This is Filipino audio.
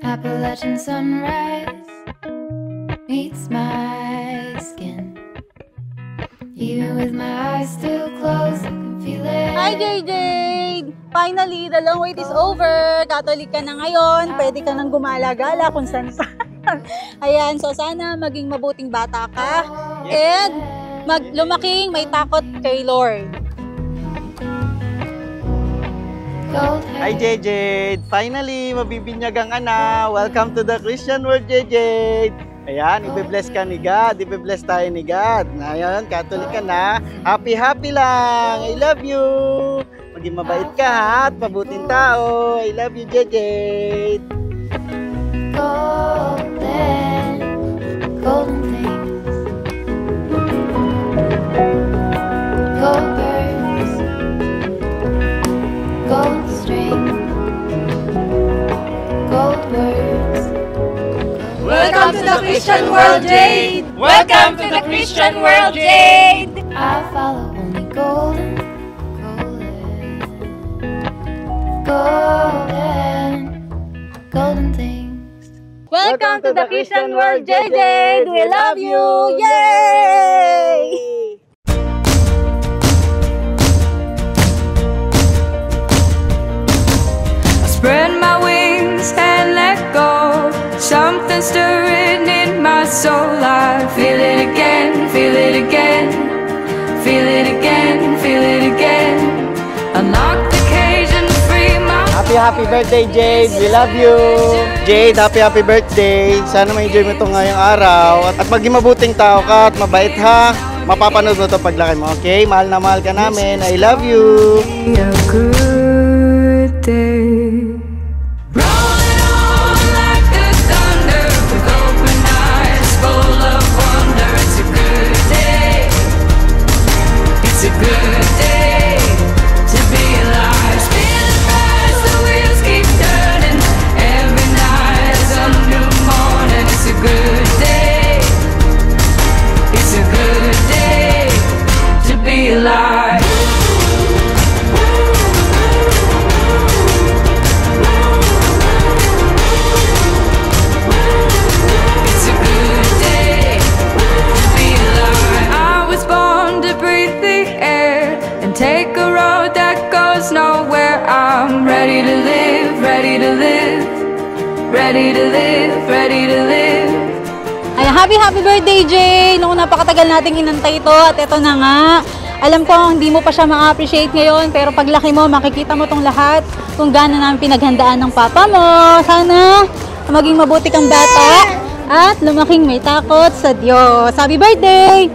Appalachian sunrise meets my skin. Even with my eyes still closed, I can feel it. Hi, JJ! Finally, the long wait is over. Catholic ka na ngayon. Pwede ka nang gumala-gala kung saan pa. Ayan, so sana maging mabuting bata ka. And lumaking may takot kay Lord. Hi, JJ! Finally, mabibinyagang ka na. Welcome to the Christian World, JJ! Ayan, ibe-bless ka ni God. Ibe-bless tayo ni God. Ayan, Catholic ka na. Happy, happy lang. I love you. Maging mabait ka ha, at mabuting tao. I love you, JJ. Golden, golden things. Gold birds, gold string, gold words. Welcome to the Christian World, Jade! Welcome to the Christian World, Jade! I follow only golden, golden, golden things. Welcome to the Christian World, JJ! We love you! Yay! Spread my wings and let go. Something stirring in my soul. I feel it again, feel it again, feel it again, feel it again. Unlock the cage and free my Happy, happy birthday, Jade! We love you! Jade, happy, happy birthday! Sana ma-enjoy mo ito ngayong araw. At maging mabuting tao ka at mabait ha. Mapapanood mo ito paglaki mo, okay? Mahal na mahal ka namin. I love you! a good day. Rolling on like the thunder with open eyes full of wonder. It's a good day. It's a good day to be alive. Spinning fast, the wheels keep turning. Every night is a new morning. It's a good day. It's a good day to be alive. It's a good day to be alive. I was born to breathe the air and take a road that goes nowhere. I'm ready to live, ready to live, ready to live, ready to live. Ay, happy birthday, Jay! Noong napakatagal nating inantay ito at ito na nga. Alam ko hindi mo pa siya ma-appreciate ngayon, pero paglaki mo, makikita mo tong lahat kung gaano namin pinaghandaan ng papa mo. Sana maging mabuti kang bata at lumaking may takot sa Diyos. Happy birthday!